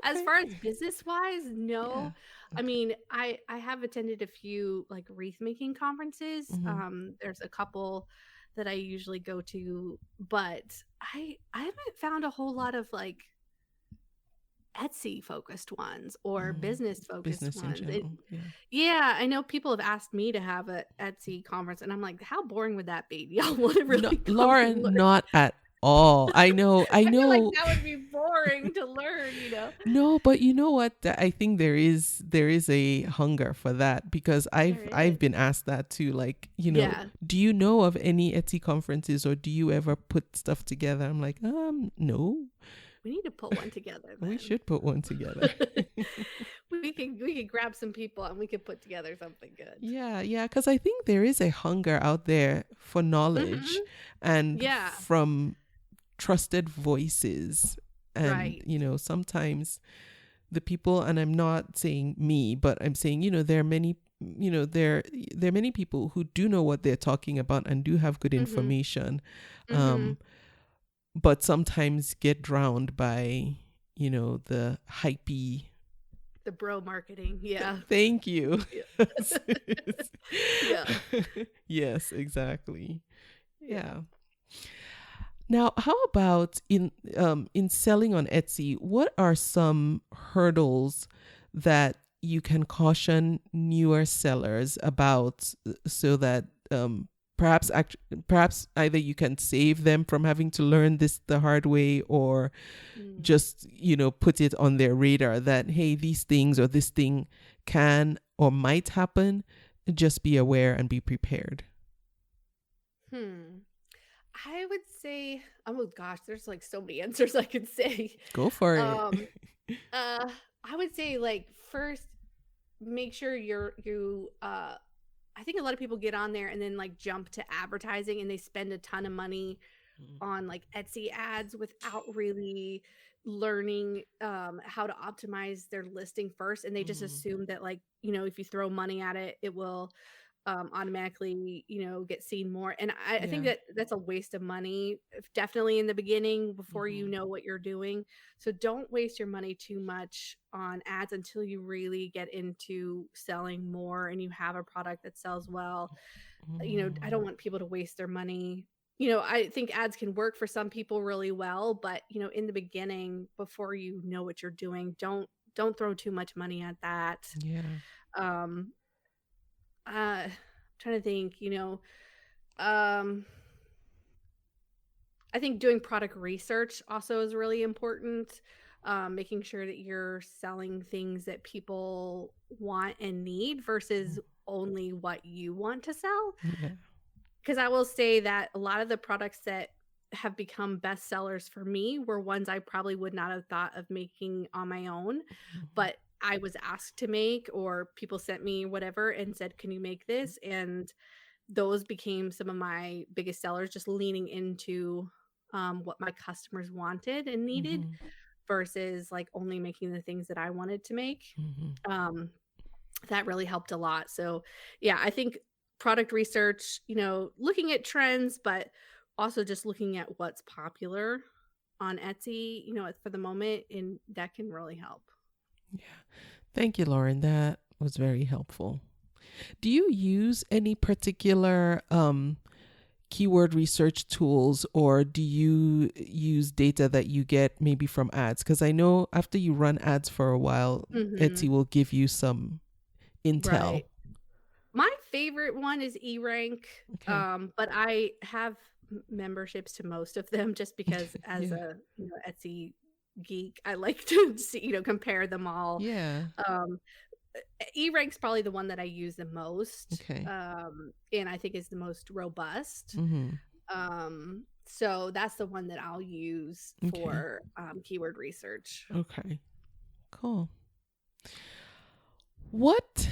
As Okay. far as business wise, Yeah. no. I Okay. mean, I have attended a few like wreath making conferences. Mm-hmm. There's a couple that I usually go to, but I haven't found a whole lot of like Etsy focused ones or Mm. business focused Business in ones. general. Yeah. Yeah, I know people have asked me to have a Etsy conference, and I'm like, how boring would that be? Do y'all want to No, really come and Lauren, learn? not at all. I know. I I feel like know. that would be boring to learn, you know? No, but you know what? I think there is a hunger for that because There I've is. been asked that too. Like, you know, Yeah, do you know of any Etsy conferences or do you ever put stuff together? I'm like, no. we need to put one together We then. should put one together. We could grab some people and we could put together something good. Yeah, yeah, because I think there is a hunger out there for knowledge Hmm. and Yeah, from trusted voices. And, right. you know, sometimes the people, and I'm not saying me, but I'm saying, you know, there are many, you know, there are many people who do know what they're talking about and do have good Hmm. information, Hmm. um, but sometimes get drowned by, you know, the hypey. The bro marketing. Yeah. Thank you. Yeah. Yeah. Yes, exactly. Yeah. Yeah. Now, how about in selling on Etsy? What are some hurdles that you can caution newer sellers about so that perhaps perhaps either you can save them from having to learn this the hard way or Mm. just, you know, put it on their radar that hey, these things or this thing can or might happen. Just be aware and be prepared. Hmm. I would say, oh gosh, there's like so many answers I could say. Go for it. Um, I would say like first, make sure I think a lot of people get on there and then like jump to advertising and they spend a ton of money on like Etsy ads without really learning how to optimize their listing first, and they just Mhm. assume that like, you know, if you throw money at it, it will automatically, you know, get seen more. And I think Yeah. that that's a waste of money, definitely in the beginning before you Mhm. know what you're doing. So don't waste your money too much on ads until you really get into selling more and you have a product that sells well. You know, I don't Mhm. want people to waste their money. You know, I think ads can work for some people really well, but you know, in the beginning, before you know what you're doing, don't throw too much money at that. Yeah. Um I'm trying to think, you know, um I think doing product research also is really important. Making sure that you're selling things that people want and need versus only what you want to sell. Yeah. Because I will say that a lot of the products that have become bestsellers for me were ones I probably would not have thought of making on my own, Mhm. but I was asked to make, or people sent me whatever and said, "Can you make this?" And those became some of my biggest sellers, just leaning into what my customers wanted and needed Mhm. versus like only making the things that I wanted to make. Mhm. Um, that really helped a lot. So, yeah, I think product research, you know, looking at trends, but also just looking at what's popular on Etsy, for the moment, and that can really help. Yeah. Thank you, Lauren. That was very helpful. Do you use any particular keyword research tools, or do you use data that you get maybe from ads? Because I know after you run ads for a while, Mm-hmm. Etsy will give you some intel. Right. My favorite one is eRank, Okay. but I have memberships to most of them just because as Yeah. a Etsy geek, I like to see, compare them all. Yeah. Um, eRank's probably the one that I use the most, Okay. and I think is the most robust. Mm-hmm. So that's the one that I'll use Okay. for keyword research. Okay. Cool. What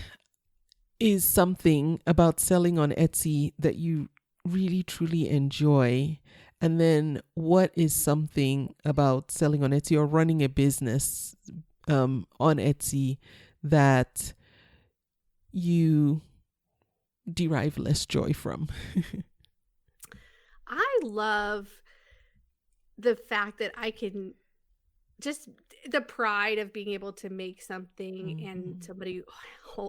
is something about selling on Etsy that you really truly enjoy? And then what is something about selling on Etsy or running a business on Etsy that you derive less joy from? I love the fact that I can just the pride of being able to make something and Mm-hmm. somebody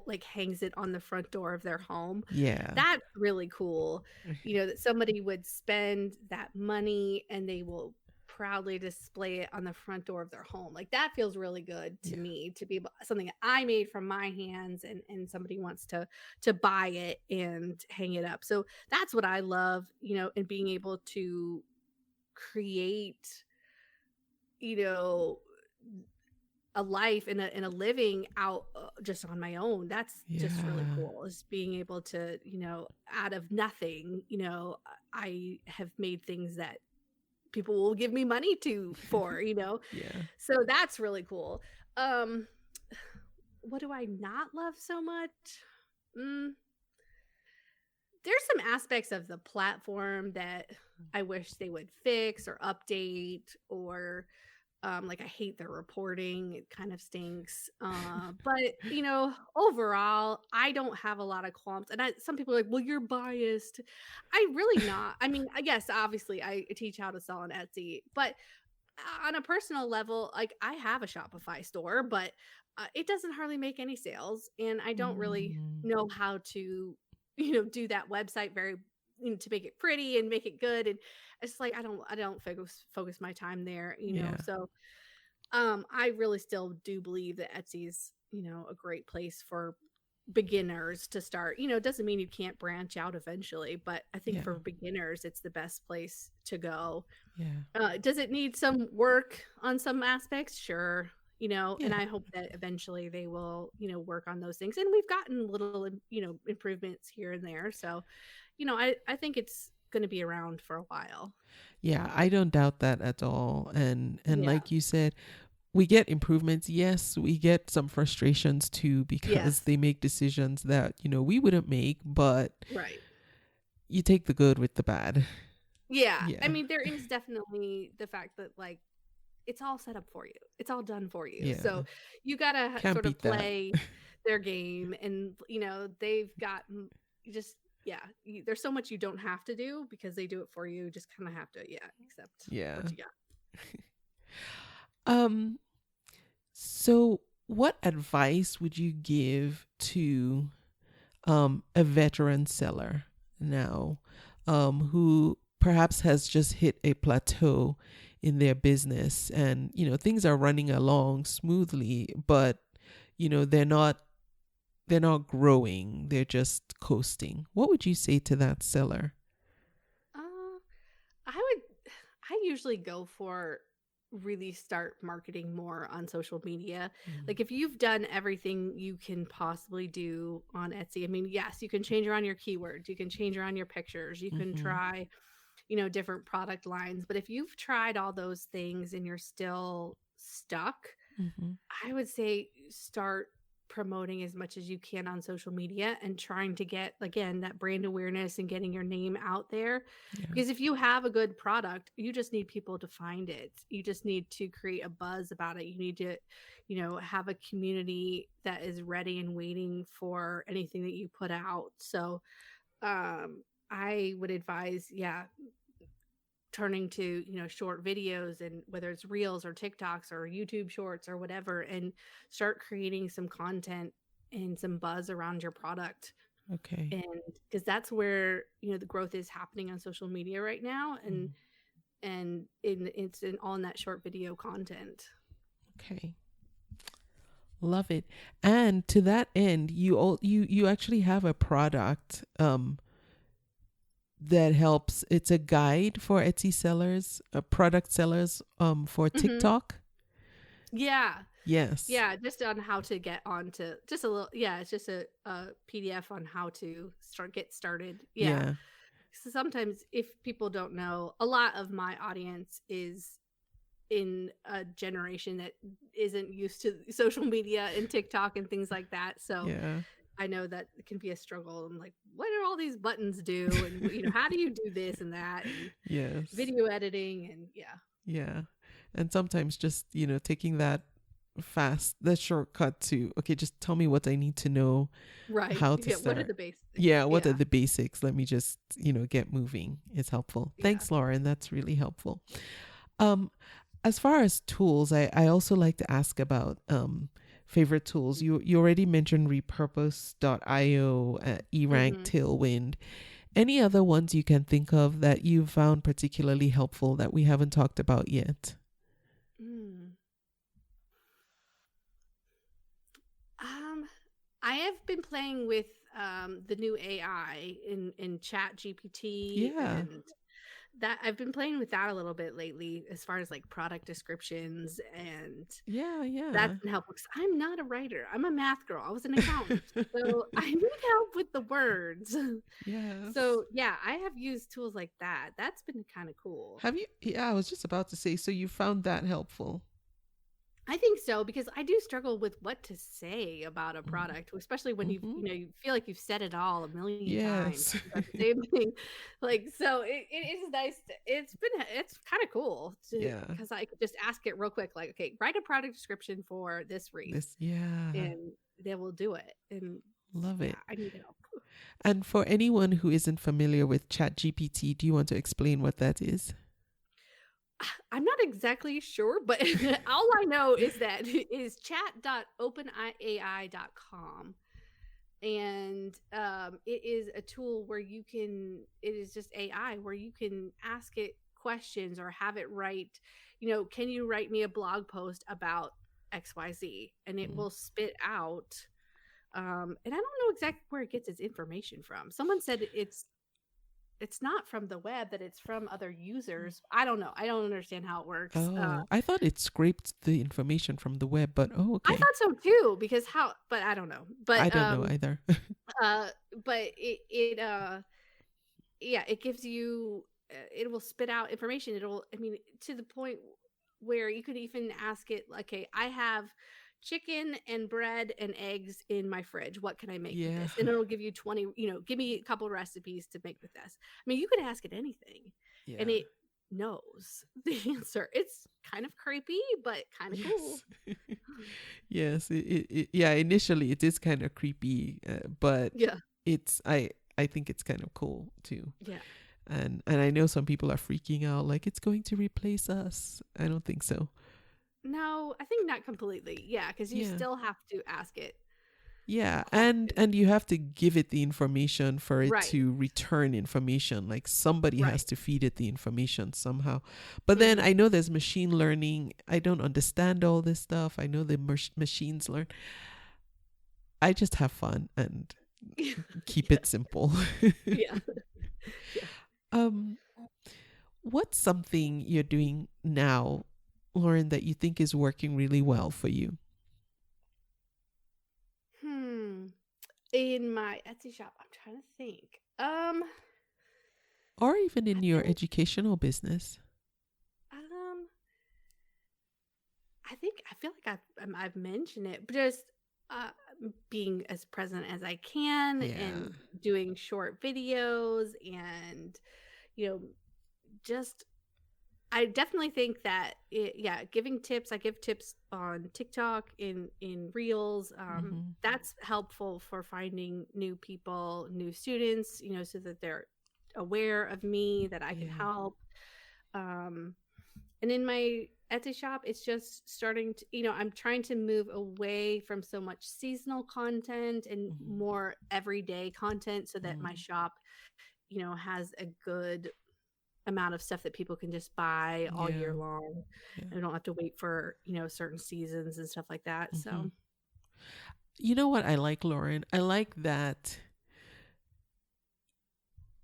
like hangs it on the front door of their home. Yeah. That's really cool. That somebody would spend that money and they will proudly display it on the front door of their home. Like that feels really good to Yeah. me to be able something that I made from my hands and somebody wants to buy it and hang it up. So that's what I love, and being able to create, you know, a life and a living out just on my own. That's just really Yeah. cool, is being able to, out of nothing, I have made things that people will give me money to for. Yeah. So that's really cool. Um, what do I not love so much? Mm, there's some aspects of the platform that I wish they would fix or update, or like I hate their reporting. It kind of stinks. But overall, I don't have a lot of qualms. And some people are like, "Well, you're biased." I really not. I mean, I guess obviously I teach how to sell on Etsy, but on a personal level, like I have a Shopify store, but it doesn't hardly make any sales, and I don't really Mm, know how to, do that website very to make it pretty and make it good. And it's like I don't focus my time there. yeah. So I really still do believe that Etsy's, a great place for beginners to start. It doesn't mean you can't branch out eventually, but I think Yeah. for beginners, it's the best place to go. Yeah. Does it need some work on some aspects? Sure. And Yeah. I hope that eventually they will, work on those things. And we've gotten little, improvements here and there. So, I think it's going to be around for a while. Yeah, I don't doubt that at all. And Yeah. like you said, we get improvements. Yes, we get some frustrations too because Yes. they make decisions that, we wouldn't make, but Right. you take the good with the bad. Yeah. I Yeah. mean, there is definitely the fact that, like, it's all set up for you. It's all done for you. Yeah. So you got to Can't sort of beat that. play their game, and they've got just there's so much you don't have to do because they do it for you. Just kind of have to accept Yeah. what you got. Um so what advice would you give to a veteran seller now, who perhaps has just hit a plateau in their business, and things are running along smoothly, but they're not growing, they're just coasting? What would you say to that seller? Uh, I usually go for really start marketing more on social media. Mm. Like if you've done everything you can possibly do on Etsy, I mean, yes, you can change around your keywords, you can change around your pictures, you can Mm-hmm. try, different product lines. But if you've tried all those things and you're still stuck, Mm-hmm. I would say start promoting as much as you can on social media and trying to get, again, that brand awareness and getting your name out there. Yeah. Because if you have a good product, you just need people to find it. You just need to create a buzz about it. You need to, have a community that is ready and waiting for anything that you put out. So, I would advise, yeah, turning to, short videos, and whether it's reels or TikToks or YouTube shorts or whatever, and start creating some content and some buzz around your product. Okay. And because that's where, the growth is happening on social media right now. And it's all in that short video content. Okay. Love it. And to that end, you actually have a product that helps. It's a guide for Etsy sellers, product sellers for Mm-hmm. TikTok. Yeah. Yes. Yeah, just on how to get onto just a little. Yeah, it's just a PDF on how to get started. Yeah. Yeah. So sometimes, if people don't know, a lot of my audience is in a generation that isn't used to social media and TikTok and things like that. So Yeah. I know that it can be a struggle. I'm like, what do all these buttons do? And how do you do this and that? And Yes. video editing, and yeah. Yeah. And sometimes just, taking the shortcut to, okay, just tell me what I need to know, Right. how to Yeah. What are start. the basics? Yeah, what are Yeah. the basics? Let me just, get moving is helpful. Yeah. Thanks, Lauren. That's really helpful. Um, as far as tools, I also like to ask about favorite tools. You already mentioned repurpose.io, eRank, Mm-hmm. Tailwind. Any other ones you can think of that you found particularly helpful that we haven't talked about yet? Mm. I have been playing with the new AI in Chat GPT, Yeah. and that I've been playing with that a little bit lately, as far as like product descriptions, and Yeah, that's yeah. been helpful because I'm not a writer. I'm a math girl. I was an accountant, so I need help with the words. Yes. So yeah, I have used tools like that. That's been kind of cool. Have you? Yeah, I was just about to say, so you found that helpful. I think so, because I do struggle with what to say about a Mm-hmm. product, especially when Mm-hmm. you feel like you've said it all a million times Yes. about the same thing. Like, so it is nice. It's kind of cool Yeah. because I could just ask it real quick, like, okay, write a product description for this wreath, Yeah. and they will do it. And Love yeah, it. I need help. And for anyone who isn't familiar with ChatGPT, do you want to explain what that is? I'm not exactly sure, but all I know is that it is chat.openai.com. And it is a tool where it is just AI, where you can ask it questions or have it write, can you write me a blog post about XYZ? And it Mm. will spit out. And I don't know exactly where it gets its information from. Someone said it's not from the web, that it's from other users. I don't know. I don't understand how it works. Oh, I thought it scraped the information from the web, but oh, I okay. thought so too, because but I don't know. I don't know either. Uh, but yeah, it gives you, it will spit out information. I mean, to the point where you could even ask it, like, okay, I have chicken and bread and eggs in my fridge. What can I make with Yeah. this? And it'll give you 20, give me a couple recipes to make with this. I mean, you could ask it anything, and Yeah. it knows the answer. It's kind of creepy, but kind of cool. Yes. Yes. Yeah. Initially, it is kind of creepy, but Yeah. I think it's kind of cool too. Yeah. And I know some people are freaking out, like it's going to replace us. I don't think so. No, I think not completely. Yeah, because you Yeah. still have to ask it Yeah, questions. and you have to give it the information for it Right. to return information. Like somebody has Right. to feed it the information somehow. But then Hmm. I know there's machine learning. I don't understand all this stuff. I know the machines learn. I just have fun and keep Yeah. it simple. Yeah. Yeah. um, what's something you're doing now, Lauren, that you think is working really well for you? Hmm. In my Etsy shop, I'm trying to think. Or even I in your think educational business? um I feel like I've mentioned it, but just uh being as present as I can, Yeah. and doing short videos, and you know just I definitely think that yeah, giving tips. I give tips on TikTok, in Reels. Hmm. That's helpful for finding new people, new students, so that they're aware of me, that I can Yeah. help. And in my Etsy shop, it's just starting to, I'm trying to move away from so much seasonal content and Mhm. more everyday content so that my Mhm. shop, has a good amount of stuff that people can just buy all year Yeah. long. Yeah. And don't have to wait for, certain seasons and stuff like that. Hmm. So, You know what I like, Lauren? I like that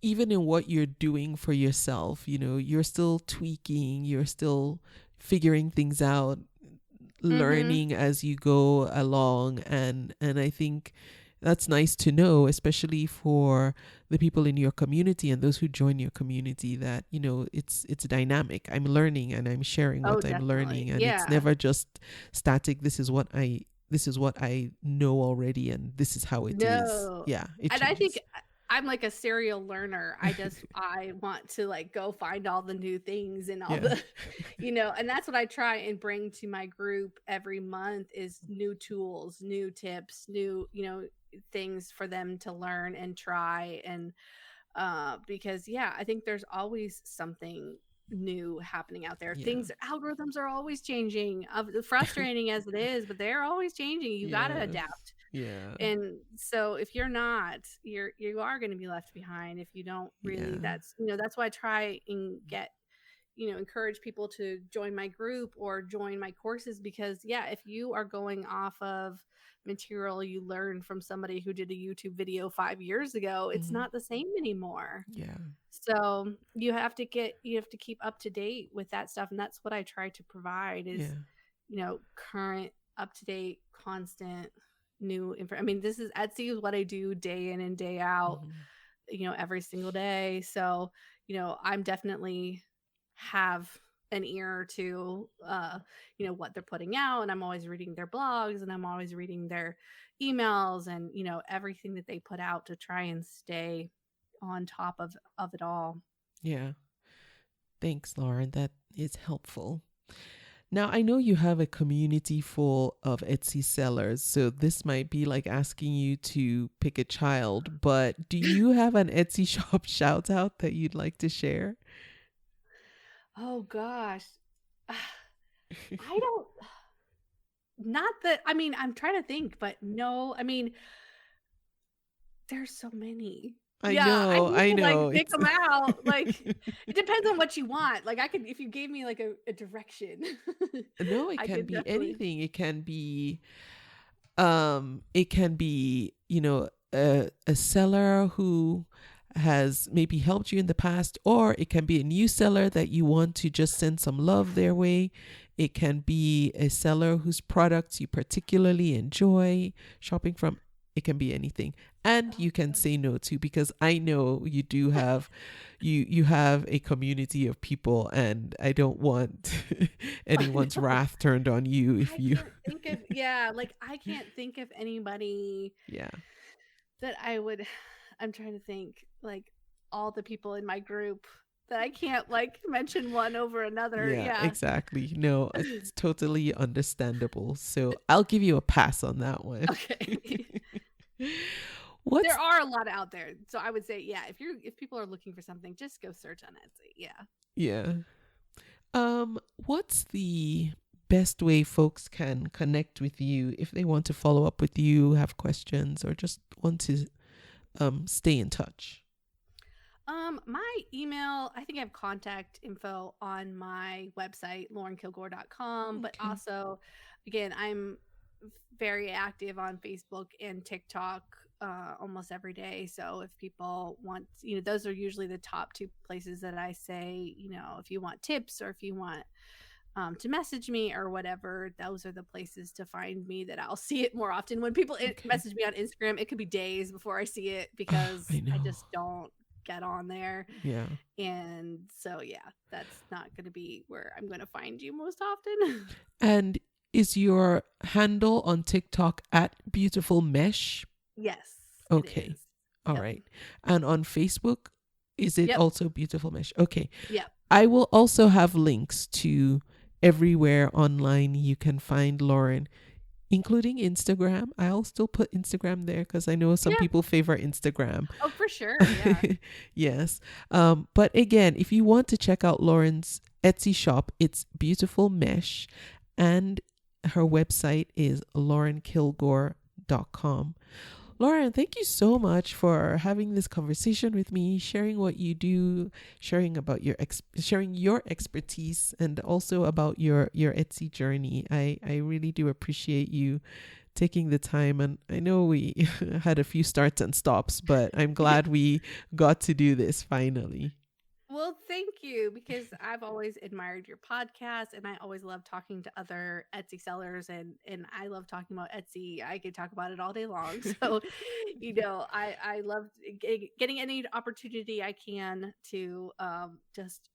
even in what you're doing for yourself, you're still tweaking, you're still figuring things out, mm-hmm. learning as you go along, and I think that's nice to know, especially for the people in your community and those who join your community, that it's dynamic. I'm learning and I'm sharing Oh, what I'm learning, definitely. and it's Yeah. never just static. This is what I know already, and this is how it is. No. Yeah, it And I think changes. I'm like a serial learner. I want to like go find all the new things and all Yeah. the, and that's what I try and bring to my group every month is new tools, new tips, new, things for them to learn and try. And because yeah, I think there's always something new happening out there. Yeah. Things Algorithms are always changing. Frustrating as it is, but they're always changing. You got to Yes. adapt. Yeah. And so if you're not, you are going to be left behind if you don't really. Yeah. That's why I try and get, encourage people to join my group or join my courses, because yeah, if you are going off of material you learned from somebody who did a YouTube video 5 years ago, it's Mhm. not the same anymore. Yeah. So you have to keep up to date with that stuff, and that's what I try to provide is, Yeah. current, up to date, constant new info. I mean, this is Etsy is what I do day in and day out, Mhm. every single day. So, I'm definitely have an ear to what they're putting out, and I'm always reading their blogs, and I'm always reading their emails, and everything that they put out to try and stay on top of it all. Yeah. Thanks, Lauren. That is helpful. Now, I know you have a community full of Etsy sellers, so this might be like asking you to pick a child, but do you have an Etsy shop shout out that you'd like to share? Oh gosh. I don't not that I mean, I'm trying to think, but no, I mean, there's so many. I Yeah, I know, need I to, like, know. pick It's them out, like, it depends on what you want, like, I could if you gave me, like, a direction, no, it I can could be definitely. anything. It can be a seller who has maybe helped you in the past, or it can be a new seller that you want to just send some love their way. It can be a seller whose products you particularly enjoy shopping from. It can be anything. And Oh you can gosh. say no to, because I know you do have you have a community of people, and I don't want I anyone's know. wrath turned on you if I you can't think of yeah, like, I can't think of anybody yeah. that I would I'm trying to think, like, all the people in my group that I can't, like, mention one over another, Yeah, yeah. exactly. No, it's totally understandable. So I'll give you a pass on that one. Okay. There What's are a lot out there. So I would say, yeah, if people are looking for something, just go search on Etsy. Yeah. yeah. What's the best way folks can connect with you if they want to follow up with you, have questions, or just want to stay in touch? My email, I think I have contact info on my website, laurenkilgore.com, but Okay. also again, I'm very active on Facebook and TikTok almost every day. So if people want, those are usually the top two places that I say, if you want tips or if you want to message me or whatever, those are the places to find me that I'll see it more often. When people Okay. message me on Instagram, it could be days before I see it because I I know. just don't get on there. Yeah. And so, yeah, that's not going to be where I'm going to find you most often. And is your handle on TikTok at Beautiful Mesh? Yes, it Okay. is. All Yep. right. And on Facebook, is it Yep. also Beautiful Mesh? Okay. Yep. I will also have links to everywhere online you can find Lauren. including Instagram. I'll still put Instagram there because I know some Yeah. people favor Instagram. Oh, for sure. Yeah. Yes. But again, if you want to check out Lauren's Etsy shop, it's Beautiful Mesh, and her website is laurenkilgore.com. Lauren, thank you so much for having this conversation with me, sharing what you do, sharing about sharing your expertise, and also about your Etsy journey. I really do appreciate you taking the time, and I know we had a few starts and stops, but I'm glad we got to do this finally. Well, thank you, because I've always admired your podcast, and I always love talking to other Etsy sellers, and I love talking about Etsy. I could talk about it all day long. So, I love getting any opportunity I can to just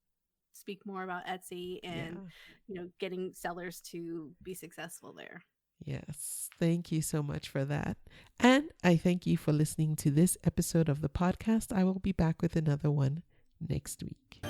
speak more about Etsy and Yeah. getting sellers to be successful there. Yes. Thank you so much for that. And I thank you for listening to this episode of the podcast. I will be back with another one next week.